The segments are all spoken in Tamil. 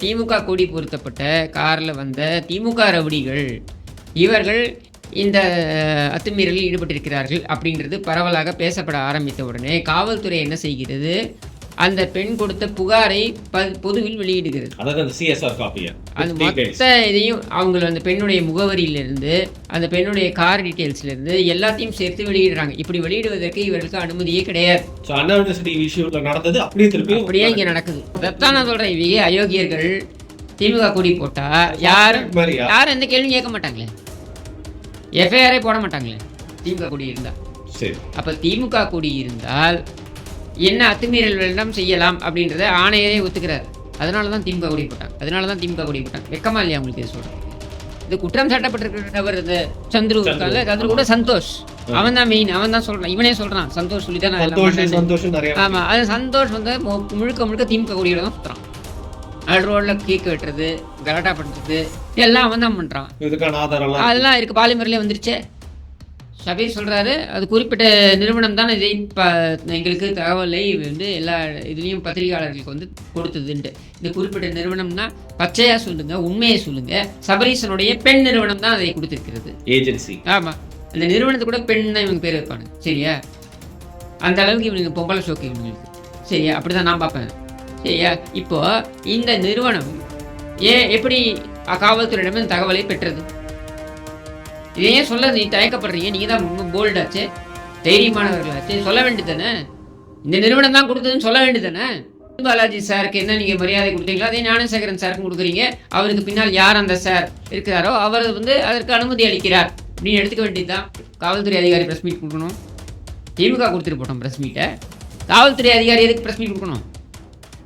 திமுக கொடி பொருத்தப்பட்ட காரில் வந்த திமுக ரவுடிகள் இவர்கள் இந்த அத்துமீறலில் ஈடுபட்டிருக்கிறார்கள் அப்படின்றது பரவலாக பேசப்பட ஆரம்பித்த உடனே காவல்துறை என்ன செய்கிறது, அந்த பெண் கொடுத்த புகாரை பொதுவில் வெளியிடுகிறது. அது மொத்த இதையும் அவங்க அந்த பெண்ணுடைய முகவரியிலிருந்து அந்த பெண்ணுடைய கார் டீட்டெயில்ஸ்லேருந்து எல்லாத்தையும் சேர்த்து வெளியிடுறாங்க. இப்படி வெளியிடுவதற்கு இவர்களுக்கு அனுமதியே கிடையாது. அப்படியே இங்கே நடக்குது. அதைத்தான் நான் சொல்கிறேன், இவங்க அயோக்கியர்கள். திமுக கொடி போட்டால் யாரும் எந்த கேள்வியும் கேட்க மாட்டாங்களே, எஃப்ஐஆரே போட மாட்டாங்களே திமுக கொடி இருந்தால். அப்போ திமுக கொடி இருந்தால் என்ன அத்துமீறல் வேண்டாம் செய்யலாம் அப்படின்றத ஆணையரே ஒத்துக்கிறார். அதனால தான் திமுக கொடி போட்டாங்க. வெக்கமா இல்லையா உங்களுக்கு? இது சொல்கிறேன், இது குற்றம் சாட்டப்பட்டிருக்கிறவர் இந்த சந்துரு இருக்காங்க, சந்துரு கூட சந்தோஷ், அவன் தான் மெயின், அவன் தான் சொல்கிறான், இவனே சொல்கிறான், சந்தோஷ் சொல்லி தான். ஆமாம், அது சந்தோஷ் வந்து முழுக்க திமுக கொடியோட தான் சுற்றுறான். நடு ரோடில் கேக் வெட்டுறது, கலாட்டா பண்ணுறது எல்லாம் அவன் தான் பண்ணுறான். அதெல்லாம் இருக்குது, பாலிமரிலே வந்துருச்சே. சபீர் சொல்கிறாரு, அது குறிப்பிட்ட நிறுவனம் தான் இதை எங்களுக்கு தகவலை வந்து எல்லா இதுலேயும் பத்திரிகையாளர்களுக்கு வந்து கொடுத்ததுன்ட்டு. இந்த குறிப்பிட்ட நிறுவனம்னா பச்சையாக சொல்லுங்கள், உண்மையை சொல்லுங்கள், சபரீசனுடைய பெண் நிறுவனம் தான் அதை கொடுத்துருக்கிறது, ஏஜென்சி. ஆமாம், அந்த நிறுவனத்தை கூட பெண்ணை இவங்க பேர் வைப்பாங்க. சரியா? அந்த அளவுக்கு இவனுக்கு பொம்பளை ஷோக்கு இவங்களுக்கு. சரியா? அப்படி தான் நான் பார்ப்பேன். சரியா? இப்போது இந்த நிறுவனம் எப்படி காவல்துறையிடம் தகவலை பெற்றது? இதையே சொல்ல நீ தயக்கப்படுறீங்க, நீங்கள் தான் ரொம்ப போல்டாச்சு, தைரியமானவர்களாச்சு, சொல்ல வேண்டியது தானே. இந்த நிறுவனம் தான் கொடுத்ததுன்னு சொல்ல வேண்டியது தானே. பாலாஜி சாருக்கு என்ன நீங்கள் மரியாதை கொடுத்தீங்களோ அதே ஞானசேகரன் சாருக்கும் கொடுக்குறீங்க. அவருக்கு பின்னால் யார் அந்த சார் இருக்கிறாரோ அவர் வந்து அதற்கு அனுமதி அளிக்கிறார் அப்படின்னு எடுத்துக்க வேண்டியது தான். காவல்துறை அதிகாரி ப்ரெஸ் மீட் கொடுக்கணும். திமுக கொடுத்துட்டு போட்டோம் ப்ரெஸ் மீட்டை. காவல்துறை அதிகாரி எதுக்கு ப்ரெஸ் மீட் கொடுக்கணும்?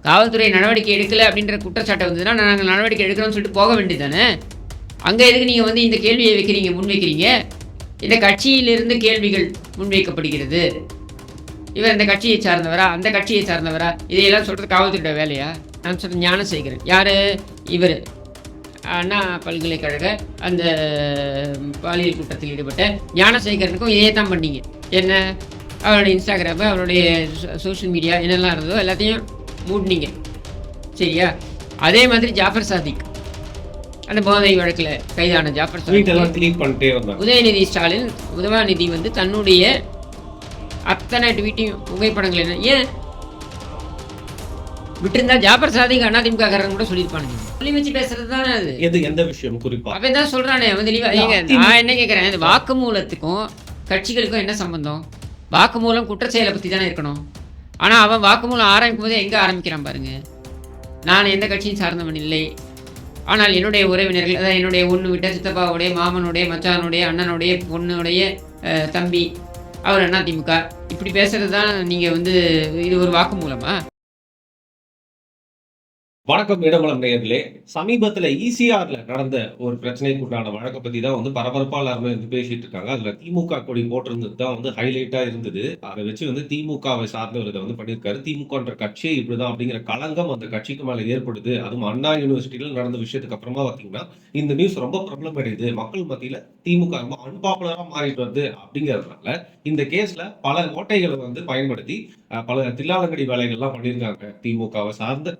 காவல்துறை நடவடிக்கை எடுக்கலை அப்படின்ற குற்றச்சாட்டை வந்ததுன்னா நாங்கள் நடவடிக்கை எடுக்கிறோம்னு சொல்லிட்டு போக வேண்டியது தானே. அங்கே எதுக்கு நீங்கள் வந்து இந்த கேள்வியை முன்வைக்கிறீங்க? இந்த கட்சியிலிருந்து கேள்விகள் முன்வைக்கப்படுகிறது. இவர் இந்த கட்சியை சார்ந்தவரா, அந்த கட்சியை சார்ந்தவரா, இதையெல்லாம் சொல்கிறது காவல்துறையோட வேலையா? நான் சொல்கிறேன், ஞானசேகரன் யார்? இவர் அண்ணா பல்கலைக்கழக அந்த பாலியல் குற்றத்தில் ஈடுபட்ட ஞானசேகரனுக்கும் இதே தான் பண்ணீங்க. என்ன, அவருடைய இன்ஸ்டாகிராமு, அவருடைய சோஷியல் மீடியா என்னெல்லாம் இருந்ததோ எல்லாத்தையும் மூடினீங்க. சரியா? அதே மாதிரி ஜாஃபர் சாதிக், அந்த போதை வழக்கில் கைதான ஜாஃபர் சாதிக், உதயநிதி வந்து தன்னுடைய அத்தனை ட்வீட்டையும் புகைப்படங்கள் என்ன ஏன் விட்டுருந்தா ஜாஃபர் சாதிக் அதிமுக காரன் கூட சொல்லியிருப்பானுங்க. சொல்லி வச்சு பேசுறது தானே அது. எந்த விஷயம் குறிப்பா அவன் தான் சொல்றானே. நான் என்ன கேட்குறேன், இந்த வாக்குமூலத்துக்கும் கட்சிகளுக்கும் என்ன சம்பந்தம்? வாக்குமூலம் குற்ற செயலை பற்றி தானே இருக்கணும். ஆனால் அவன் வாக்குமூலம் ஆரம்பிக்கும் போது எங்கே ஆரம்பிக்கிறான் பாருங்க. நான் எந்த கட்சியும் சார்ந்தவன் இல்லை, ஆனால் என்னுடைய உறவினர்கள், அதாவது என்னுடைய ஒன்று விட்ட சித்தப்பாவுடைய மாமனுடைய மச்சானுடைய அண்ணனுடைய பொண்ணுடைய தம்பி, அவர் அண்ணா திமுக, இப்படி பேசுறது தான் நீங்கள் வந்து இது ஒரு வாக்குமூலமா? வணக்கம் இடமலம் நேயர்களே. சமீபத்துல ஈசிஆர்ல நடந்த ஒரு பிரச்சனைக்கு உண்டான வழக்கை பத்தி தான் வந்து பரபரப்பா எல்லாருமே வந்து பேசிட்டு இருக்காங்க. அதுல திமுக கொடி போட்டிருந்தது தான் வந்து ஹைலைட்டா இருந்தது. அதை வச்சு வந்து திமுகவை சார்ந்தவர் இதை வந்து பண்ணியிருக்காரு. திமுகன்ற கட்சியே இப்படிதான் அப்படிங்கிற களங்கம் அந்த கட்சிக்கு மேல ஏற்படுது. அதுவும் அண்ணா யூனிவர்சிட்டியில நடந்த விஷயத்துக்கு அப்புறமா பாத்தீங்கன்னா இந்த நியூஸ் ரொம்ப பிரபலம் அடையுது. மக்கள் மத்தியில திமுக ரொம்ப அன்பாப்புலரா மாறிட்டு வருது. அப்படிங்கிறதுனால இந்த கேஸ்ல பல ஓட்டைகளை வந்து பயன்படுத்தி பல தில்லாலங்கடி வேலைகள்லாம் பண்ணியிருக்காங்க. திமுகவை சார்ந்த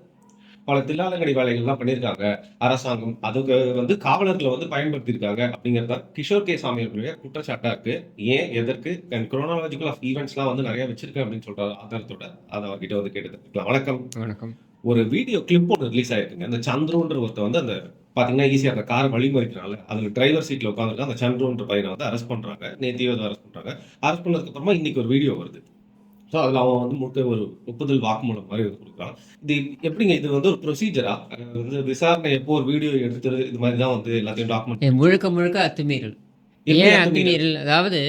பல தில்லாலங்கடி வேலைகள்லாம் பண்ணியிருக்காங்க அரசாங்கம். அதுக்கு வந்து காவலர்களை வந்து பயன்படுத்தியிருக்காங்க அப்படிங்கிறத கிஷோர் கே சாமியுடைய குற்றச்சாட்டா இருக்கு. ஏன், எதற்கு, குரோனாலஜிக்கல் ஆஃப் ஈவெண்ட்ஸ்லாம் வந்து நிறைய வச்சிருக்கேன் அப்படின்னு சொல்ற ஆதாரத்தோட அதை அவர்கிட்ட வந்து கேட்டு. வணக்கம். ஒரு வீடியோ கிளிப் ஒன்று ரிலீஸ் ஆயிருக்குங்க. அந்த சந்துருன்ற ஒருத்தர் வந்து அந்த பாத்தீங்கன்னா ஈஸியாக அந்த கார் வழிமறிக்கிறாங்க. அதுல டிரைவர் சீட்ல உட்காந்துருக்க அந்த சந்துருன்ற பையனை வந்து அரெஸ்ட் பண்றாங்க. நேத்தியோ அரெஸ்ட் பண்றாங்க. அரெஸ்ட் பண்ணதுக்கு அப்புறமா இன்னைக்கு ஒரு வீடியோ வருது. ஸோ அதில் அவன் வந்து முழுக்க ஒரு ஒப்புதல் வாக்குமூலம் மாதிரி கொடுக்குறான். இது எப்படிங்க, இது வந்து ஒரு ப்ரொசீஜரா? வந்து விசாரணை எப்போ ஒரு வீடியோ எடுத்துரு இது மாதிரி தான் வந்து எல்லாத்தையும் டாக்குமெண்ட் முழுக்க அத்துமீறல். ஏன் அத்துமீறல்? அதாவது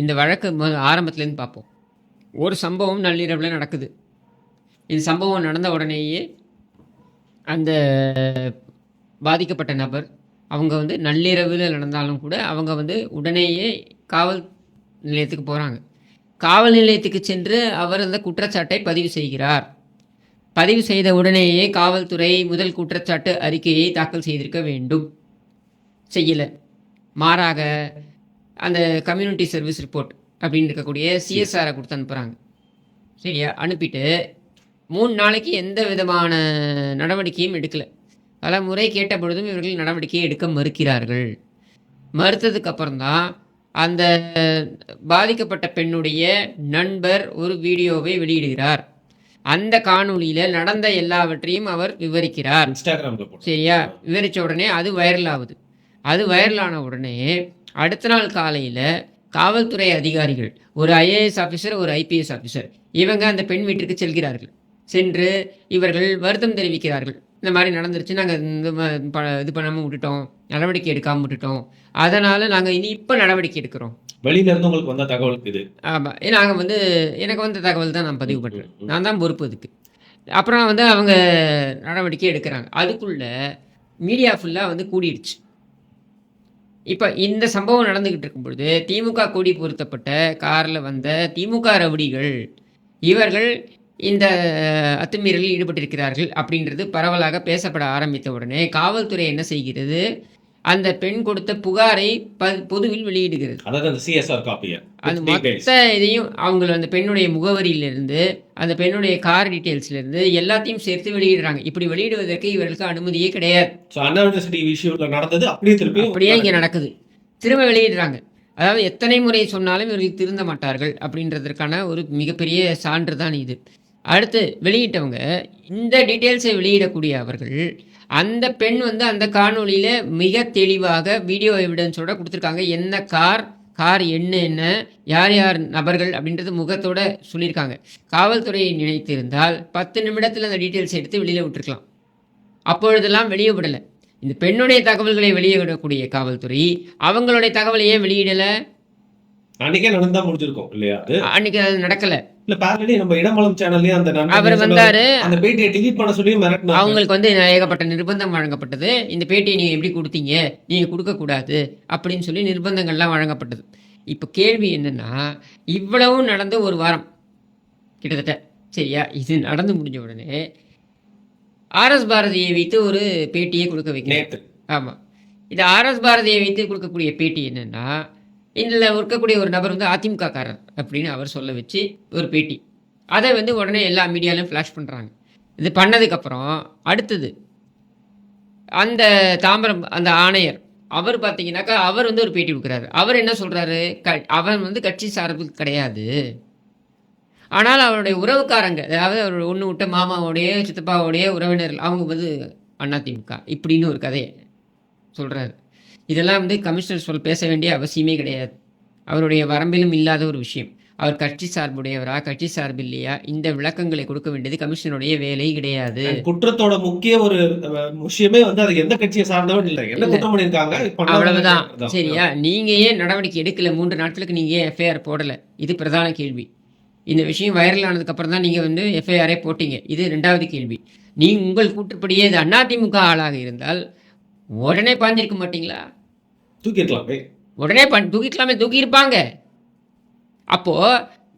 இந்த வழக்கு ஆரம்பத்துலேருந்து பார்ப்போம். ஒரு சம்பவம் நள்ளிரவில் நடக்குது. இந்த சம்பவம் நடந்த உடனேயே அந்த பாதிக்கப்பட்ட நபர் அவங்க வந்து நள்ளிரவில் நடந்தாலும் கூட அவங்க வந்து உடனேயே காவல் நிலையத்துக்கு போகிறாங்க. காவல் நிலையத்துக்கு சென்று அவர் அந்த குற்றச்சாட்டை பதிவு செய்கிறார். பதிவு செய்த உடனேயே காவல்துறை முதல் குற்றச்சாட்டு அறிக்கையை தாக்கல் செய்திருக்க வேண்டும். செய்யலை. மாறாக அந்த கம்யூனிட்டி சர்வீஸ் ரிப்போர்ட் அப்படின்னு இருக்கக்கூடிய சிஎஸ்ஆரை கொடுத்து அனுப்புகிறாங்க. சரியா? அனுப்பிட்டு 3 நாளைக்கு எந்த விதமான நடவடிக்கையும் எடுக்கல. பல முறை கேட்ட பொழுதும் இவர்கள் நடவடிக்கையை எடுக்க மறுக்கிறார்கள். மறுத்ததுக்கு அப்புறம் தான் அந்த பாதிக்கப்பட்ட பெண்ணுடைய நண்பர் ஒரு வீடியோவை வெளியிடுகிறார். அந்த காணொளியில் நடந்த எல்லாவற்றையும் அவர் விவரிக்கிறார். இன்ஸ்டாகிராம்ல சரியா? விவரித்த உடனே அது வைரல் ஆகுது. அது வைரலான உடனே அடுத்த நாள் காலையில் காவல்துறை அதிகாரிகள், ஒரு ஐஏஎஸ் ஆஃபீஸர், ஒரு ஐபிஎஸ் ஆஃபீஸர், இவங்க அந்த பெண் வீட்டிற்கு செல்கிறார்கள். சென்று இவர்கள் வருத்தம் தெரிவிக்கிறார்கள். இந்த மாதிரி நடந்துருச்சு, நாங்கள் இது பண்ணாமல் விட்டுட்டோம், நடவடிக்கை எடுக்காமல் விட்டுட்டோம், அதனால் நாங்கள் இப்போ நடவடிக்கை எடுக்கிறோம். வெளியில இருந்து உங்களுக்கு வந்த தகவல் இது? ஆமாம், நாங்கள் எனக்கு வந்த தகவல் தான் நான் பதிவு பண்ணுறேன். நான் தான் பொறுப்பு அதுக்கு. அப்புறம் அவங்க நடவடிக்கை எடுக்கிறாங்க. அதுக்குள்ளே மீடியா ஃபுல்லாக கூடிடுச்சு. இப்போ இந்த சம்பவம் நடந்துக்கிட்டு இருக்கும் பொழுது திமுக கொடி பொருத்தப்பட்ட காரில் வந்த திமுக ரவுடிகள் இவர்கள் இந்த அத்துமீறலில் ஈடுபட்டிருக்கிறார்கள் அப்படின்றது பரவலாக பேசப்பட ஆரம்பித்த உடனே காவல்துறை என்ன செய்கிறது, அந்த பெண் கொடுத்த புகாரை பொதுவில் வெளியிடுகிறது. அதாவது அந்த சிஎஸ்ஆர் காப்பியை, அது மொத்த இதையும் அந்த பெண்ணுடைய முகவரியிலிருந்து அந்த பெண்ணுடைய கார் டீட்டெயில்ஸ்லேருந்து எல்லாத்தையும் சேர்த்து வெளியிடுறாங்க. இப்படி வெளியிடுவதற்கு இவர்களுக்கு அனுமதியே கிடையாது. நடந்தது அப்படியே இங்கே நடக்குது, திரும்ப வெளியிடுறாங்க. அதாவது எத்தனை முறை சொன்னாலும் இவர்கள் திருந்த மாட்டார்கள் அப்படின்றதற்கான ஒரு மிகப்பெரிய சான்று தான் இது. அடுத்து வெளியிட்டவங்க இந்த டீட்டெயில்ஸை வெளியிடக்கூடிய அவர்கள் அந்த பெண் அந்த காணொலியில் மிக தெளிவாக வீடியோ எவிடன்ஸோட கொடுத்துருக்காங்க. என்ன கார் என்ன யார் யார் நபர்கள் அப்படின்றது முகத்தோட சொல்லியிருக்காங்க. காவல்துறையை நினைத்திருந்தால் 10 நிமிடத்தில் அந்த டீட்டெயில்ஸ் எடுத்து வெளியில் விட்டுருக்கலாம். அப்பொழுதெல்லாம் வெளியே விடலை. இந்த பெண்ணுடைய தகவல்களை வெளியே விடக்கூடிய காவல்துறை அவங்களுடைய தகவலை ஏன் வெளியிடலை? அன்னைக்கே நடந்தா முடிஞ்சிருக்கும் இல்லையா? அன்னைக்கு அது நடக்கலை. நம்ம இடமலம் சேனல்லையும் அவர் வந்தாரு, அந்த பேட்டியை டெலீட் பண்ண சொல்லி மிரட்டினாங்க. அவங்களுக்கு ஏகப்பட்ட நிர்பந்தம் வழங்கப்பட்டது. இந்த பேட்டியை நீங்க எப்படி கொடுத்தீங்க, நீங்க கொடுக்க கூடாது அப்படின்னு சொல்லி நிர்பந்தங்கள்லாம் வழங்கப்பட்டது. இப்போ கேள்வி என்னன்னா, இவ்வளவும் நடந்த ஒரு வாரம் கிட்டத்தட்ட, சரியா? இது நடந்து முடிஞ்ச உடனே ஆர்எஸ் பாரதியை வைத்து ஒரு பேட்டியை கொடுக்க வைக்கிறேன். ஆமா, இது ஆர்எஸ் பாரதியை வைத்து கொடுக்கக்கூடிய பேட்டி என்னன்னா, இதில் இருக்கக்கூடிய ஒரு நபர் அதிமுக காரர் அப்படின்னு அவர் சொல்ல வச்சு ஒரு பேட்டி. அதை உடனே எல்லா மீடியாலையும் ஃப்ளாஷ் பண்ணுறாங்க. இது பண்ணதுக்கப்புறம் அடுத்தது அந்த தாம்பரம் அந்த ஆணையர் அவர் பார்த்தீங்கன்னாக்கா அவர் ஒரு பேட்டி கொடுக்குறாரு. அவர் என்ன சொல்கிறாரு, அவர் கட்சி சார்பு கிடையாது, ஆனால் அவருடைய உறவுக்காரங்க, அதாவது அவர் ஒன்று விட்ட மாமாவோடைய சித்தப்பாவோடைய உறவினர்கள் அவங்க அதிமுக இப்படின்னு ஒரு கதையை சொல்கிறாரு. இதெல்லாம் கமிஷனர் பேச வேண்டிய அவசியமே கிடையாது. அவருடைய வரம்பிலும் இல்லாத ஒரு விஷயம். அவர் கட்சி சார்புடையவரா கட்சி சார்பு இல்லையா, இந்த விளக்கங்களை கொடுக்க வேண்டியது கமிஷனுடைய வேலை கிடையாது. குற்றத்தோட முக்கிய ஒரு விஷயமே அது எந்த கட்சியை சார்ந்தவன் இல்லை, என்ன குற்றம் பண்ணிருக்காங்க அவ்வளவுதான். சரியா? நீங்க ஏன் நடவடிக்கை எடுக்கல? 3 நாட்களுக்கு நீங்க ஏன் எஃப்ஐஆர் போடல? இது பிரதான கேள்வி. இந்த விஷயம் வைரல் ஆனதுக்கு அப்புறம் தான் நீங்க எஃப்ஐஆரே போட்டீங்க. இது 2வது கேள்வி. உங்கள் கூற்றுப்படியே இது அதிமுக ஆளாக இருந்தால் உடனே பாஞ்சிருக்க மாட்டீங்களா? தூக்கிருக்கலாமே. உடனே தூக்கிக்கலாமே, தூக்கியிருப்பாங்க. அப்போ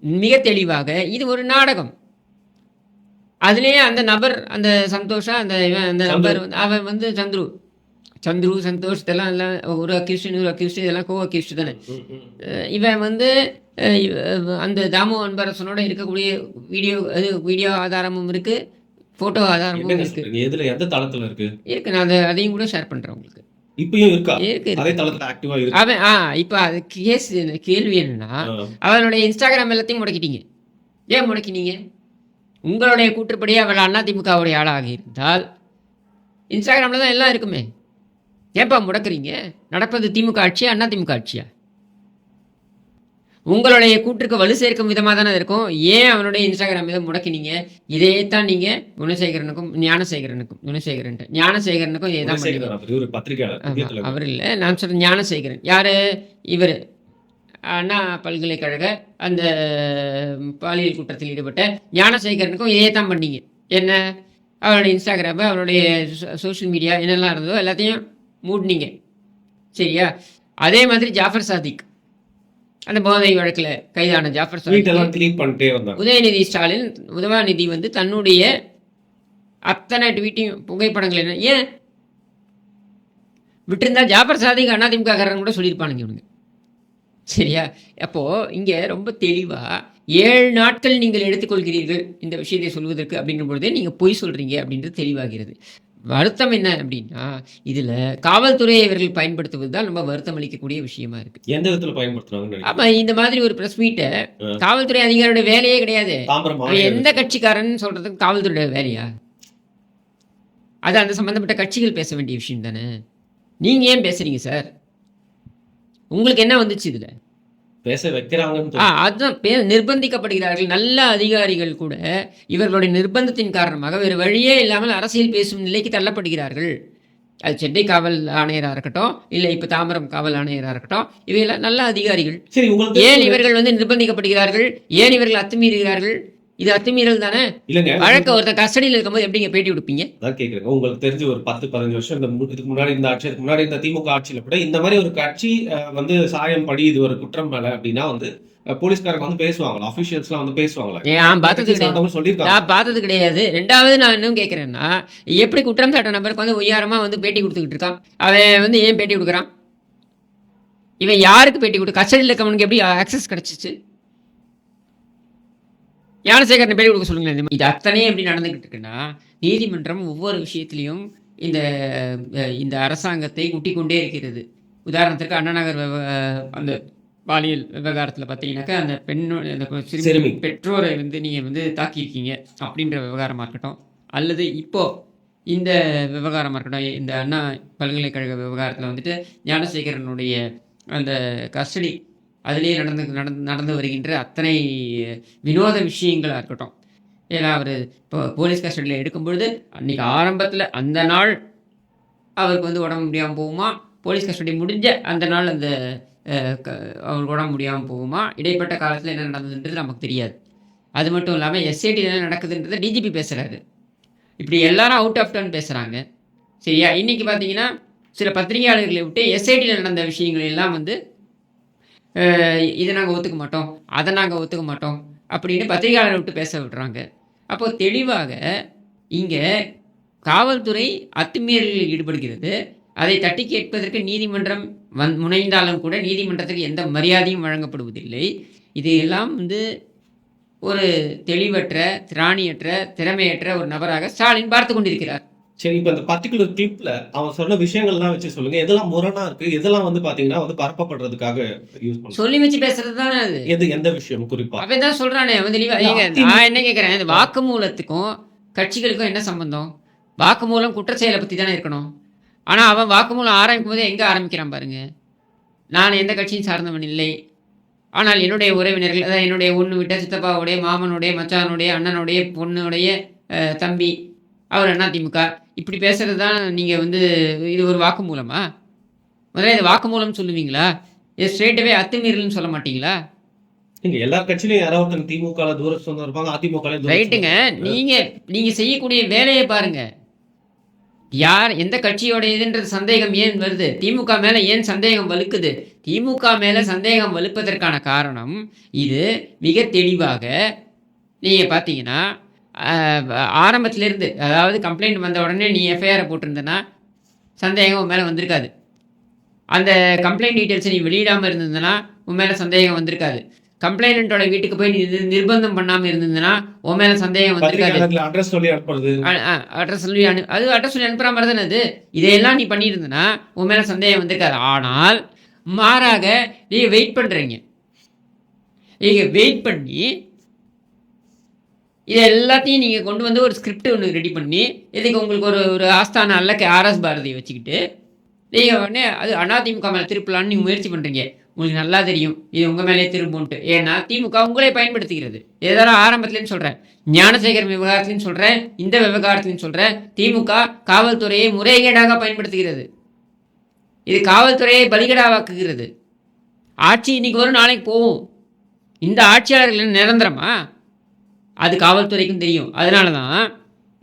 மிக தெளிவாக இது ஒரு நாடகம். அதுலேயே அந்த நபர், அந்த சந்தோஷா, அந்த நபர் அவன் சந்துரு சந்தோஷ் இதெல்லாம் எல்லாம் ஒரு அக்யூஸ்ட் இதெல்லாம் கோ அக்யூஸ்ட் தானே. இவன் அந்த தாமு அன்பரசனோட இருக்கக்கூடிய வீடியோ ஆதாரமும் இருக்கு, ஃபோட்டோ ஆதாரமும் இருக்கு. எதுல எந்த தளத்துல இருக்கு? நான் அதையும் கூட ஷேர் பண்றேன் உங்களுக்கு. இப்பயும் இருக்கா? அதே தளத்துல ஆக்டிவா இருக்கு. அவன் இப்போ அது கேள்வி என்னன்னா, அவனுடைய இன்ஸ்டாகிராம் எல்லாத்தையும் முடக்கிட்டீங்க. ஏன் முடக்கினீங்க? உங்களுடைய கூற்றுப்படியே அவள் அதிமுகவுடைய ஆளாக இருந்தால் இன்ஸ்டாகிராமில் தான் எல்லாம் இருக்குமே, ஏன்பா முடக்குறீங்க? நடப்பது திமுக ஆட்சியா அதிமுக ஆட்சியா? உங்களுடைய கூற்றுக்கு வலு சேர்க்கும் விதமாக தானே இருக்கும். ஏன் அவனுடைய இன்ஸ்டாகிராம் இதை முடக்கினீங்க? இதே தான் நீங்கள் குணசேகரனுக்கும் ஞானசேகரனுக்கும் இதே தான். அவர் இல்லை, நான் சொல்கிறேன் ஞானசேகரன். யார்? இவர் அண்ணா பல்கலைக்கழக அந்த பாலியல் குற்றத்தில் ஈடுபட்ட ஞானசேகரனுக்கும் இதே தான் பண்ணீங்க. என்ன? அவருடைய இன்ஸ்டாகிராமு, அவருடைய சோஷியல் மீடியா என்னெல்லாம் இருந்ததோ எல்லாத்தையும் மூடினீங்க. சரியா? அதே மாதிரி ஜாஃபர் சாதிக், அந்த போதை வழக்கில் கைதான ஜாஃபர் சாதிக், உதயநிதி ஸ்டாலின், உதயநிதி தன்னுடைய அத்தனை ட்வீட்டையும் புகைப்படங்கள் என்ன ஏன் விட்டுருந்தா ஜாஃபர் சாதிக் அதிமுக காரங்க கூட சொல்லியிருப்பானுங்க இவனுங்க. சரியா? அப்போது இங்கே ரொம்ப தெளிவாக 7 நாட்கள் நீங்கள் எடுத்துக்கொள்கிறீர்கள் இந்த விஷயத்தை சொல்வதற்கு அப்படிங்கிற பொழுதே நீங்கள் பொய் சொல்கிறீங்க அப்படின்றது தெளிவாகிறது. வருத்தம் என்ன அப்படின்னா, இதில் காவல்துறையை இவர்கள் பயன்படுத்துவது தான் ரொம்ப வருத்தம் அளிக்கக்கூடிய விஷயமா இருக்குது. எந்த விதத்துல பயன்படுத்துறாங்கன்னு அப்போ இந்த மாதிரி ஒரு ப்ரெஸ் மீட்டை காவல்துறை அதிகாரியோட வேலையே கிடையாது. அவன் எந்த கட்சிக்காரன் சொல்கிறதுக்கு காவல்துறையோட வேலையா? அது அந்த சம்மந்தப்பட்ட கட்சிகள் பேச வேண்டிய விஷயம் தானே. நீங்கள் ஏன் பேசுகிறீங்க சார்? உங்களுக்கு என்ன வந்துச்சு இதில்? பேச வைக்கிறாங்கன்னு அதுதான் நிர்பந்திக்கப்படுகிறார்கள். நல்ல அதிகாரிகள் கூட இவர்களுடைய நிர்பந்தத்தின் காரணமாக வேறு வழியே இல்லாமல் அரசியல் பேசும் நிலைக்கு தள்ளப்படுகிறார்கள். அது சென்னை காவல் ஆணையராக இருக்கட்டும், இல்லை இப்போ தாம்பரம் காவல் ஆணையராக இருக்கட்டும், இவையெல்லாம் நல்ல அதிகாரிகள். சரி, ஏன் இவர்கள் நிர்பந்திக்கப்படுகிறார்கள்? ஏன் இவர்கள் அத்துமீறுகிறார்கள்? இது அத்துமீறல் தானே. இல்லங்க, வழக்க ஒருத்தர் கஸ்டடியில் இருக்கும்போது எப்படிங்க பேட்டி கொடுப்பீங்க? அதான் கேட்குறேங்க. உங்களுக்கு தெரிஞ்சு ஒரு 10-15 வருஷம் இதுக்கு முன்னாடி இந்த ஆட்சிக்கு முன்னாடி இந்த திமுக ஆட்சியில கூட இந்த மாதிரி ஒரு கட்சி சாயம் படி இது ஒரு குற்றம் மேல அப்படின்னா போலீஸ்காரங்க பேசுவாங்களா? அபிஷியல்ஸ்லாம் பேசுவாங்களா? நான் பார்த்தது கிடையாது. ரெண்டாவது நான் இன்னும் கேட்குறேன்னா, எப்படி குற்றம் சாட்ட நபருக்கு உயரமா பேட்டி கொடுத்துக்கிட்டு இருக்கான்? அவன் ஏன் பேட்டி கொடுக்குறான்? இவன் யாருக்கு பேட்டி கொடு? கஸ்டடியில் இருக்கவனுக்கு எப்படி ஆக்சஸ் கிடைச்சிச்சு? ஞானசேகரன் பேட்டி கொடுக்க சொல்லுங்களேன். இது அத்தனையும் எப்படி நடந்துகிட்டு இருக்குன்னா, நீதிமன்றம் ஒவ்வொரு விஷயத்திலையும் இந்த அரசாங்கத்தை குட்டிக் கொண்டே இருக்கிறது. உதாரணத்திற்கு அண்ணாநகர் அந்த பாலியல் விவகாரத்தில் பார்த்தீங்கன்னாக்கா, அந்த பெண்ணோட பெற்றோரை நீங்கள் தாக்கியிருக்கீங்க அப்படின்ற விவகாரமாக இருக்கட்டும், அல்லது இப்போது இந்த விவகாரமாக இருக்கட்டும், இந்த அண்ணா பல்கலைக்கழக விவகாரத்தில் ஞானசேகரனுடைய அந்த கஸ்டடி அதிலே நடந்து வருகின்ற அத்தனை வினோத விஷயங்களாக இருக்கட்டும். ஏன்னா அவர் இப்போ போலீஸ் கஸ்டடியில் எடுக்கும்பொழுது அன்றைக்கி ஆரம்பத்தில் அந்த நாள் அவருக்கு உடம்பு முடியாமல் போகுமா, போலீஸ் கஸ்டடி முடிஞ்ச அந்த நாள் அந்த அவருக்கு உடம்பு முடியாமல் போகுமா, இடைப்பட்ட காலத்தில் என்ன நடந்ததுன்றது நமக்கு தெரியாது. அது மட்டும் இல்லாமல் எஸ்ஐடியில் என்ன நடக்குதுன்றதை டிஜிபி பேசுகிறாரு. இப்படி எல்லாரும் அவுட் ஆஃப் டர்ன் பேசுகிறாங்க. சரியா? இன்றைக்கி பார்த்தீங்கன்னா சில பத்திரிகையாளர்களை விட்டு எஸ்ஐடியில் நடந்த விஷயங்கள் எல்லாம் இதை நாங்கள் ஒத்துக்க மாட்டோம், அதை நாங்கள் ஒத்துக்க மாட்டோம் அப்படின்னு பத்திரிகையாளரை விட்டு பேச விடுறாங்க. அப்போது தெளிவாக இங்கே காவல்துறை அத்துமீறலில் ஈடுபடுகிறது. அதை தட்டி கேட்பதற்கு நீதிமன்றம் முனைந்தாலும் கூட நீதிமன்றத்துக்கு எந்த மரியாதையும் வழங்கப்படுவதில்லை. இதையெல்லாம் ஒரு தெளிவற்ற, திராணியற்ற, திறமையற்ற ஒரு நபராக ஸ்டாலின் பார்த்து கொண்டிருக்கிறார். சரி, இப்போ இந்த பர்டிகுலர் கிளிப்ல அவன் சொன்ன விஷயங்கள்லாம் வச்சு சொல்லுங்க. எதெல்லாம் முரணா இருக்கு, எதெல்லாம் பாத்தீங்கன்னா பரப்பப்படுறதுக்காக யூஸ் பண்ண சொல்லி வச்சு பேசுறது தானே அது. எந்த விஷயம் குறிப்பா அவன் தான் சொல்றானே. நான் என்ன கேட்கறேன், இந்த வாக்குமூலத்துக்கும் கட்சிகளுக்கும் என்ன சம்பந்தம்? வாக்குமூலம் குற்றச்செயலை பத்தி தானே இருக்கணும். ஆனா அவன் வாக்குமூலம் ஆரம்பிக்கும் போது எங்க ஆரம்பிக்கிறான் பாருங்க. நான் எந்த கட்சியும் சார்ந்தவன் இல்லை, ஆனால் என்னுடைய உறவினர்கள், அதாவது என்னுடைய ஒன்று விட்ட சித்தப்பாவுடைய, மாமனுடைய, மச்சானுடைய, அண்ணனுடைய பொண்ணுடைய தம்பி, அவர் அதிமுக, இப்படி பேசுகிறது தான் நீங்கள் இது ஒரு வாக்குமூலமா? முதல்ல இது வாக்குமூலம் சொல்லுவீங்களா? இது ஸ்ட்ரெயிட்டாகவே அத்துமீறல்னு சொல்ல மாட்டீங்களா? எல்லா கட்சியிலையும் யாராவது திமுக தூரத்து இருப்பாங்க, அதிமுக ரைட்டுங்க. நீங்கள் செய்யக்கூடிய வேலையை பாருங்கள். யார் எந்த கட்சியோட இதுன்றது சந்தேகம் ஏன் வருது? திமுக மேலே ஏன் சந்தேகம் வலுக்குது? திமுக மேலே சந்தேகம் வலுப்பதற்கான காரணம் இது மிக தெளிவாக நீங்கள் பார்த்தீங்கன்னா, ஆரம்பத்திலேருந்து, அதாவது கம்ப்ளைண்ட் வந்த உடனே நீ எஃப்ஐஆரை போட்டிருந்தனா சந்தேகம் உன் மேலே வந்திருக்காது. அந்த கம்ப்ளைண்ட் டீட்டெயில்ஸை நீ வெளியிடாமல் இருந்ததுன்னா உன் மேலே சந்தேகம் வந்திருக்காது. கம்ப்ளைனண்டோட வீட்டுக்கு போய் நிர்பந்தம் பண்ணாமல் இருந்ததுன்னா உன் மேலே சந்தேகம் வந்திருக்காது. அட்ரஸ் சொல்லி அனுப்புற மாதிரி தானே அது. இதையெல்லாம் நீ பண்ணியிருந்தனா உன் மேலே சந்தேகம் வந்திருக்காது. ஆனால் மாறாக நீங்கள் வெயிட் பண்ணுறீங்க. நீங்கள் வெயிட் பண்ணி இதை எல்லாத்தையும் நீங்கள் கொண்டு ஒரு ஸ்கிரிப்ட் ஒன்று ரெடி பண்ணி, இதுக்கு உங்களுக்கு ஒரு ஆஸ்தான அல்ல ஆர்எஸ் பாரதியை வச்சுக்கிட்டு நீங்கள் உடனே அது அதிமுக மேலே திருப்பலான்னு நீங்கள் முயற்சி பண்ணுறீங்க. உங்களுக்கு நல்லா தெரியும் இது உங்கள் மேலே திரும்புன்ட்டு. ஏன்னா திமுக உங்களே பயன்படுத்துகிறது. ஏதாவது ஆரம்பத்துலேன்னு சொல்கிறேன், ஞானசேகர் விவகாரத்துலையும் சொல்கிறேன், இந்த விவகாரத்துலையும் சொல்கிறேன், திமுக காவல்துறையை முறைகேடாக பயன்படுத்துகிறது. இது காவல்துறையை பலிகடாவாக்குகிறது. ஆட்சி இன்னைக்கு வரும், நாளைக்கு போகும். இந்த ஆட்சியாளர்கள் நிரந்தரமா? அது காவல்துறைக்கும் தெரியும். அதனால தான்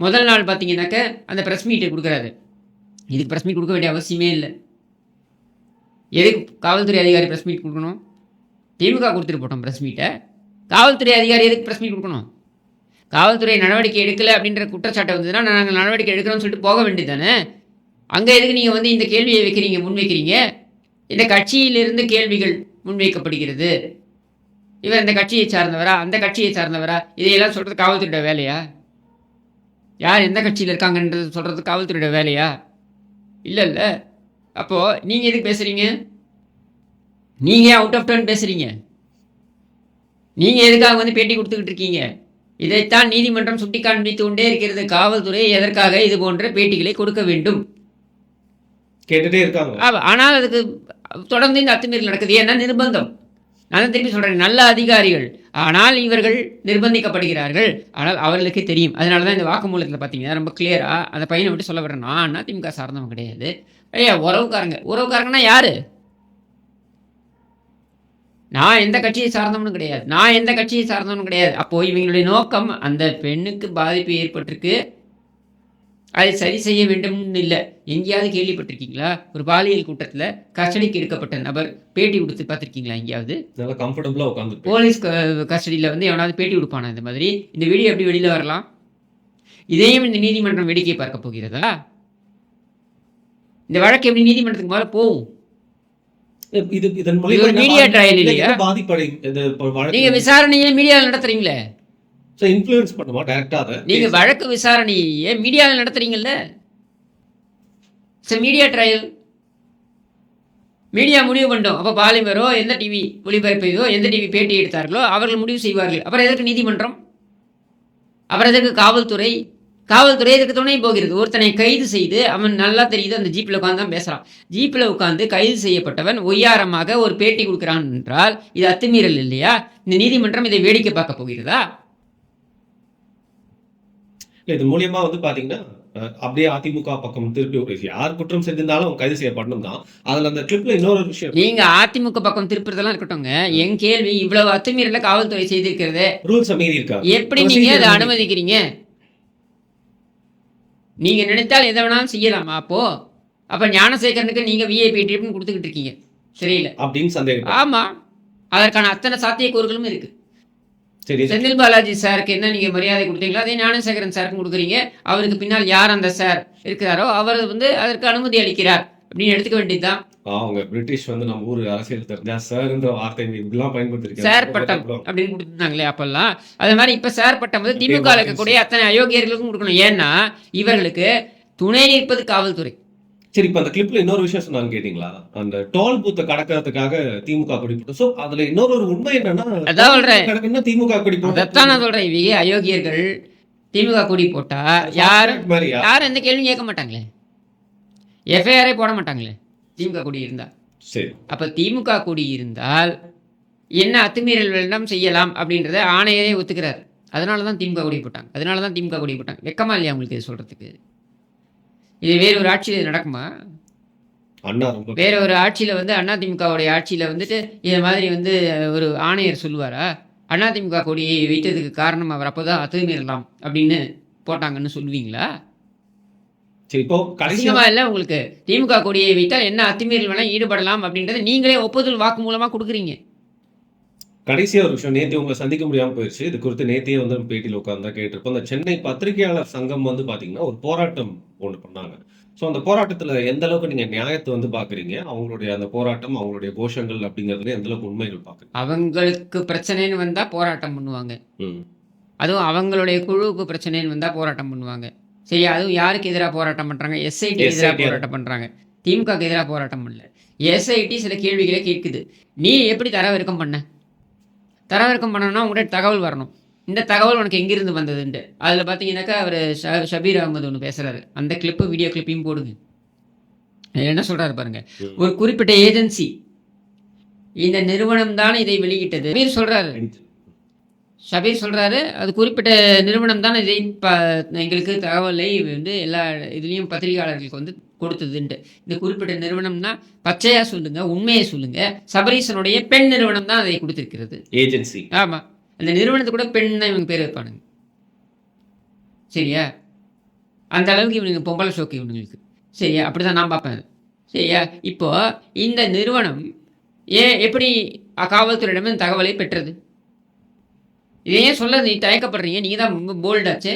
முதல் நாள் பார்த்தீங்கன்னாக்க அந்த ப்ரெஸ் மீட்டை கொடுக்குறாரு. இதுக்கு ப்ரெஸ் மீட் கொடுக்க வேண்டிய அவசியமே இல்லை. எதுக்கு காவல்துறை அதிகாரி ப்ரெஸ் மீட் கொடுக்கணும்? திமுக கொடுத்துட்டு போட்டோம் ப்ரெஸ் மீட்டை. காவல்துறை அதிகாரி எதுக்கு ப்ரெஸ் மீட் கொடுக்கணும்? காவல்துறை நடவடிக்கை எடுக்கலை அப்படின்ற குற்றச்சாட்டை வந்ததுன்னா நாங்கள் நடவடிக்கை எடுக்கிறோம்னு சொல்லிட்டு போக வேண்டியது தானே. அங்கே எதுக்கு நீங்கள் இந்த கேள்வியை முன்வைக்கிறீங்க? இந்த கட்சியிலிருந்து கேள்விகள் முன்வைக்கப்படுகிறது. இவர் இந்த கட்சியை சார்ந்தவரா, அந்த கட்சியை சார்ந்தவரா, இதையெல்லாம் சொல்கிறது காவல்துறையோட வேலையா? யார் எந்த கட்சியில் இருக்காங்கன்றது சொல்கிறது காவல்துறையோட வேலையா? இல்லைல்ல. அப்போது நீங்கள் எதுக்கு பேசுகிறீங்க? நீங்கள் அவுட் ஆஃப் டர்ன் பேசுகிறீங்க. நீங்கள் எதுக்காக வந்து பேட்டி கொடுத்துக்கிட்டு இருக்கீங்க? இதைத்தான் நீதிமன்றம் சுட்டி காண்பித்து கொண்டே இருக்கிறது. காவல்துறை எதற்காக இது போன்ற பேட்டிகளை கொடுக்க வேண்டும் கேட்டுட்டே இருக்காங்க. ஆனால் அதுக்கு தொடர்ந்து இந்த அத்துமீறல் நடக்குது. ஏன்னா நிர்பந்தம். நான் திருப்பி சொல்கிறேன், நல்ல அதிகாரிகள், ஆனால் இவர்கள் நிர்பந்திக்கப்படுகிறார்கள். ஆனால் அவர்களுக்கு தெரியும். அதனால தான் இந்த வாக்குமூலத்தில் பார்த்தீங்கன்னா ரொம்ப கிளியராக அந்த பையனை விட்டு சொல்ல வர்றேன், நான் அதிமுக சார்ந்தவன் கிடையாது. ஐயா உறவுக்காரங்கன்னா யார்? நான் எந்த கட்சியை சார்ந்தவனும் கிடையாது. அப்போது இவங்களுடைய நோக்கம் அந்த பெண்ணுக்கு பாதிப்பு ஏற்பட்டிருக்கு, அதை சரி செய்ய வேண்டும்னு இல்லை. எங்கேயாவது கேள்விப்பட்டிருக்கீங்களா ஒரு பாலியல் கூட்டத்தில் கஸ்டடிக்கு எடுக்கப்பட்ட நபர் பேட்டி கொடுத்து பார்த்துருக்கீங்களா? எங்கேயாவது கம்ஃபர்டபுளாக உட்காந்து போலீஸ் கஸ்டடியில் வந்து எவனாவது பேட்டி கொடுப்பானா? இந்த மாதிரி இந்த வீடியோ எப்படி வெளியில் வரலாம்? இதையும் இந்த நீதிமன்றம் வேடிக்கை பார்க்க போகிறதா? இந்த வழக்கு எப்படி நீதிமன்றத்துக்கு மேலே போகும்? மீடியா ட்ரையல் இல்லையா? நீங்க விசாரணையை மீடியாவில் நடத்துறீங்களே, இன்ஃப்ளூயன்ஸ் பண்ணுமா டைரக்டா? நீங்க வழக்கு விசாரணையே மீடியாவில் நடத்துறீங்கல்ல. மீடியா ட்ரையல் மீடியா முடிவு பண்ணிட்டோம். அப்போ பாலிமரோ எந்த டிவி ஒளிபரப்பையோ எந்த டிவி பேட்டி எடுத்தார்களோ அவர்கள் முடிவு செய்வார்கள். அப்புறம் எதற்கு நீதிமன்றம்? அப்புறம் எதற்கு காவல்துறை? காவல்துறை இதுக்கு துணை போகிறது. ஒருத்தனை கைது செய்து, அவன் நல்லா தெரியுது அந்த ஜீப்பில் உட்காந்து தான் பேசுகிறான். ஜீப்பில் உட்காந்து கைது செய்யப்பட்டவன் ஒய்யாரமாக ஒரு பேட்டி கொடுக்குறான் என்றால் இது அத்துமீறல் இல்லையா? இந்த நீதிமன்றம் இதை வேடிக்கை பார்க்க போகிறதா? இது மூலியமா வந்து பாத்தீங்கன்னா அப்படியே அதிமுக பக்கம் திருப்பி யார் குற்றம் செஞ்சிருந்தாலும் கைது செய்யப்படணும் தான். அதுல அந்த கிளிப்ல இன்னொரு விஷயம், நீங்க அதிமுக பக்கம் திருப்புறதெல்லாம் இருக்கட்டும்ங்க. என் கேள்வி, இவ்வளவு அத்துமீறல காவல்துறை செய்திருக்கிறது, ரூல்ஸ் மீறி இருக்கா? எப்படி நீங்க அதை அனுமதிக்கிறீங்க? நீங்க நினைத்தால் எதை வேணாலும் செய்யலாமா? அப்ப ஞானசேகரனுக்கு நீங்க விஐபி ட்ரீட்மெண்ட் கொடுத்துக்கிட்டு இருக்கீங்க, சரியில்லை அப்படின்னு சந்தேகம். ஆமா, அதற்கான அத்தனை சாத்தியக்கூறுகளும் இருக்கு. சரி, செந்தில் பாலாஜி சாருக்கு என்ன நீங்க மரியாதை கொடுத்தீங்களோ அதே ஞானசேகரன் சாருக்கும் கொடுக்குறீங்க. அவருக்கு பின்னால் யார் அந்த சார் இருக்கிறாரோ அவர் வந்து அதற்கு அனுமதி அளிக்கிறார் அப்படின்னு எடுத்துக்க வேண்டியதுதான். அவங்க பிரிட்டிஷ் வந்து நம்ம ஊர் அரசியல் தெரிஞ்சா சார்ன்ற வார்த்தை இப்படிலாம் பயன்படுத்திருக்காங்க. சார் பட்டம் அப்படின்னு கொடுத்துருந்தாங்களே அப்பெல்லாம். அது மாதிரி இப்ப சார் பட்டம் வந்து திமுக இருக்கக்கூடிய அத்தனை அயோக்கியர்களுக்கும் கொடுக்கணும். ஏன்னா இவர்களுக்கு துணை நிற்பது காவல்துறை. சரி, இப்ப அந்த கிளிப்ல இன்னொரு விஷயம் சொன்னான்னு கேட்டீங்களா? அந்த டோல் பூத்தை கடக்கிறதுக்காக திமுக கொடி போட்டு. சோ அதுல இன்னொரு உண்மை என்னன்னா, அதான் சொல்றேன், திமுக கொடி போட்டு. அதான் நான் சொல்றேன், இவங்க அயோக்கியர்கள் திமுக கொடி போட்டா யாரும் எந்த கேள்வியும் கேட்க மாட்டாங்களே, எஃப்ஐஆரே போட மாட்டாங்களே திமுக கொடி இருந்தா. சரி, அப்ப திமுக கொடி இருந்தால் என்ன அத்துமீறல் வேண்டாம் செய்யலாம் அப்படின்றத ஆணையரே ஒத்துக்கிறார். அதனாலதான் திமுக கொடி போட்டாங்க. வெக்கமா இல்லையா உங்களுக்கு இது சொல்றதுக்கு? இது வேற ஒரு ஆட்சியில் நடக்குமா? வேற ஒரு ஆட்சியில் வந்து அதிமுகவுடைய ஆட்சியில் வந்துட்டு இது மாதிரி வந்து ஒரு ஆணையர் சொல்லுவாரா? அதிமுக கொடியை வைத்ததுக்கு காரணம் அவர் அப்போதான் அத்துமீறலாம் அப்படின்னு போட்டாங்கன்னு சொல்லுவீங்களா? கடைசியமா இல்லை உங்களுக்கு? திமுக கொடியை வைத்தால் என்ன அத்துமீறல் வேணா ஈடுபடலாம் அப்படின்றத நீங்களே ஒப்புதல் வாக்கு மூலமா கொடுக்குறீங்க. கடைசியா ஒரு விஷயம், நேற்று உங்களை சந்திக்க முடியாம போயிடுச்சு. இது குறித்து நேத்தியே வந்து பேட்டியில் உட்கார்ந்து தான் கேட்டிருப்போம். இந்த சென்னை பத்திரிகையாளர் சங்கம் வந்து பாத்தீங்கன்னா ஒரு போராட்டம் ஒன்று பண்ணாங்க. ஸோ அந்த போராட்டத்துல எந்த அளவுக்கு நீங்க நியாயத்தை வந்து பாக்குறீங்க? அவங்களுடைய அந்த போராட்டம், அவங்களுடைய கோஷங்கள் அப்படிங்கிறதுல எந்த அளவுக்கு உண்மைகள் பாக்குறீங்க? அவங்களுக்கு பிரச்சனைன்னு வந்தா போராட்டம் பண்ணுவாங்க. அதுவும் அவங்களுடைய குழுவுக்கு பிரச்சனைன்னு வந்தா போராட்டம் பண்ணுவாங்க. சரி, அதுவும் யாருக்கு எதிராக போராட்டம் பண்றாங்க? எஸ்ஐடி எதிராக போராட்டம் பண்றாங்க. திமுக எதிராக போராட்டம் பண்ணல. எஸ்ஐடி சில கேள்விகளை கேட்குது. நீ எப்படி தரவிறக்கம் பண்ணணும்னா உங்கள்கிட்ட தகவல் வரணும். இந்த தகவல் உனக்கு எங்கிருந்து வந்ததுன்ட்டு. அதில் பார்த்தீங்கன்னாக்கா அவர் ஷபீர் அகமது ஒன்று பேசுகிறாரு. அந்த வீடியோ கிளிப்பையும் போடுங்க. என்ன சொல்கிறாரு பாருங்க. ஒரு குறிப்பிட்ட ஏஜென்சி, இந்த நிறுவனம் தானே இதை வெளியிட்டது. ஷபீர் சொல்கிறாரு அது குறிப்பிட்ட நிறுவனம் தான் இதை எங்களுக்கு தகவலை வந்து எல்லா இதுலேயும் பத்திரிகையாளர்களுக்கு வந்து கொடுத்ததுன்ட்டு. இந்த குறிப்பிட்ட நிறுவனம்னா பச்சையாக சொல்லுங்க, உண்மையை சொல்லுங்க. சபரீசனுடைய பெண் நிறுவனம் தான் அதை கொடுத்துருக்கிறது, ஏஜென்சி. ஆமாம், அந்த நிறுவனத்தை கூட பெண் தான் இவங்க பேர் வைப்பானுங்க. சரியா? அந்த அளவுக்கு இவனுங்க பொம்பளை ஷோக்கு இவனுங்களுக்கு. சரியா? அப்படி தான் நான் பார்ப்பேன். சரியா? இப்போ இந்த நிறுவனம் எப்படி காவல்துறையிடம் இந்த தகவலை பெற்றது? இதையே சொல்ல நீ தயக்கப்படுறீங்க? நீங்கள் தான் ரொம்ப போல்டாச்சு,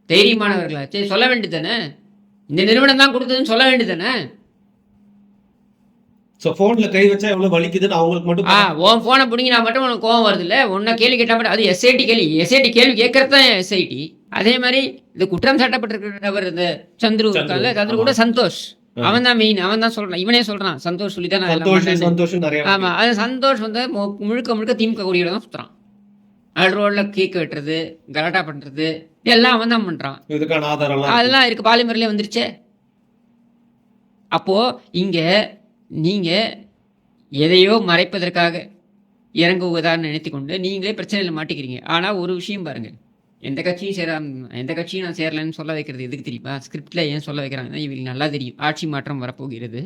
தைரியமானவர்களாச்சு, சொல்ல வேண்டியது தானே? இந்த நிறுவனம் தான் கொடுத்ததுன்னு சொல்ல வேண்டியது தானே? சோ போன்ல கை வச்சா எவ்வளவு வலிக்குதுன்னு அவங்களுக்கு மட்டும் உன் போனை பிடிங்கினா மட்டும் உனக்கு கோவம் வருது இல்லை, உன்னை கேள்வி கேட்டால் மட்டும் அது எஸ்ஐடி கேள்வி கேட்கறது தான் எஸ்ஐடி. அதே மாதிரி இது குற்றம் சாட்டப்பட்டிருக்கிறவர் இந்த சந்துரு இருக்காங்க, சந்துரு கூட சந்தோஷ், அவன் தான் மெயின், அவன் தான் சொல்றான், இவனே சொல்றான் சந்தோஷ் சொல்லி தான் சந்தோஷம் நிறைய. ஆமா, அது சந்தோஷ் வந்து முழுக்க திமுக கொடியோட தான் சுத்துறான். அது ரோட்ல கேக் வெட்டுறது, கலாட்டா பண்றது எல்லாம் அவன் தான் பண்றான். இதுக்கான ஆதாரம் அதெல்லாம் இருக்கு, பாலிமர்லயே வந்துருச்சே. அப்போ இங்க நீங்க எதையோ மறைப்பதற்காக இறங்குவதான்னு நினைத்து கொண்டு நீங்களே பிரச்சனையில் மாட்டிக்கிறீங்க. ஆனா ஒரு விஷயம் பாருங்க, எந்த கட்சியும் நான் சேரலன்னு சொல்ல வைக்கிறது எதுக்கு தெரியுமா? ஸ்கிரிப்ட்ல ஏன் சொல்ல வைக்கிறாங்கன்னா இவங்களுக்கு நல்லா தெரியும் ஆட்சி மாற்றம் வரப்போகிறது,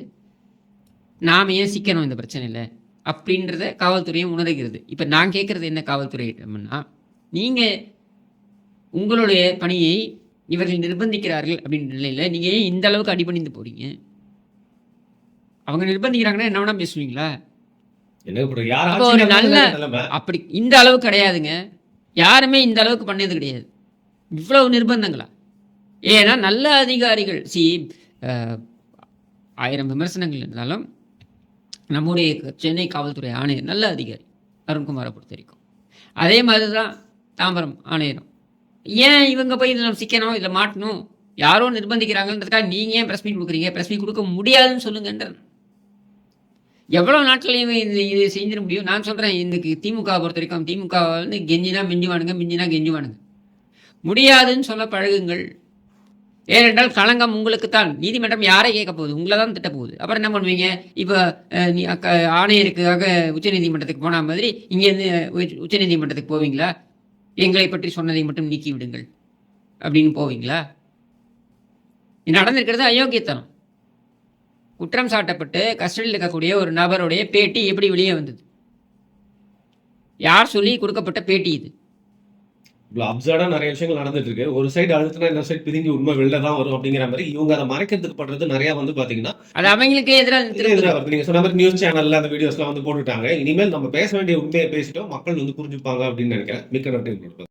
நாம ஏன் சிக்கணும் இந்த பிரச்சனையில் அப்படின்றத காவல்துறையும் உணர்கிறது. இப்போ நான் கேட்குறது என்ன காவல்துறையிட்டம்னா, நீங்கள் உங்களுடைய பணியை இவர்கள் நிர்பந்திக்கிறார்கள் அப்படின்ற நிலையில் நீங்கள் ஏன் இந்த அளவுக்கு அடிபணிந்து போறீங்க? அவங்க நிர்பந்திக்கிறாங்கன்னா என்ன வேணா பேசுவீங்களா? ஒரு நல்ல அப்படி இந்த அளவுக்கு கிடையாதுங்க, யாருமே இந்த அளவுக்கு பண்ணது கிடையாது. இவ்வளவு நிர்பந்தங்களா? ஏன்னா நல்ல அதிகாரிகள் 1000 விமர்சனங்கள் இருந்தாலும் நம்முடைய சென்னை காவல்துறை ஆணையர் நல்ல அதிகாரி அருண்குமாரை பொறுத்த வரைக்கும். அதே மாதிரி தான் தாம்பரம் ஆணையரும். ஏன் இவங்க போய் இதில் சிக்கணும், இதில் மாட்டணும், யாரோ நிர்பந்திக்கிறாங்கன்றதுக்காக நீங்கள் ஏன் ப்ரெஸ் மீட் கொடுக்குறீங்க? ப்ரெஸ் மீட் கொடுக்க முடியாதுன்னு சொல்லுங்கன்ற. எவ்வளோ நாட்களையும் இது செஞ்சிட முடியும்? நான் சொல்கிறேன், இன்னைக்கு திமுக பொறுத்த வரைக்கும் திமுக வந்து கெஞ்சினா மிஞ்சுவானுங்க, மிஞ்சினா கெஞ்சுவானுங்க. முடியாதுன்னு சொல்ல பழகுங்கள். ஏனென்றால் களங்கம் உங்களுக்குத்தான். நீதிமன்றம் யாரை கேட்க போகுது? உங்களை தான் திட்ட போகுது. அப்புறம் என்ன பண்ணுவீங்க? இப்போ ஆணையருக்காக உச்சநீதிமன்றத்துக்கு போன மாதிரி இங்கேருந்து உச்சநீதிமன்றத்துக்கு போவீங்களா? எங்களை பற்றி சொன்னதை மட்டும் நீக்கி விடுங்கள் அப்படின்னு போவீங்களா? நடந்திருக்கிறது அயோக்கியத்தனம். குற்றம் சாட்டப்பட்டு கஸ்டடியில் இருக்கக்கூடிய ஒரு நபருடைய பேட்டி எப்படி வெளியே வந்தது? யார் சொல்லி கொடுக்கப்பட்ட பேட்டி இது? அப்சர்டா நிறைய விஷயங்கள் நடந்துட்டு இருக்கு. ஒரு சைடு அழுத்தினா இன்னொரு சைடு பிரிஞ்சு உண்மை வெளில தான் வரும் அப்படிங்கிற மாதிரி இவங்க அதை மறைக்கிறதுக்கு பண்றது நிறைய வந்து பாத்தீங்கன்னா அது அவங்களுக்கே எதிராக வருது. நீங்க சொன்ன மாதிரி நியூஸ் சேனல்ல அந்த வீடியோஸ்லாம் வந்து போட்டுட்டாங்க. இனிமேல் நம்ம பேச வேண்டிய உண்மையை பேசிட்டோம், மக்கள் வந்து புரிஞ்சுப்பாங்க அப்படின்னு நினைக்கிறேன். மிக்க நன்றி.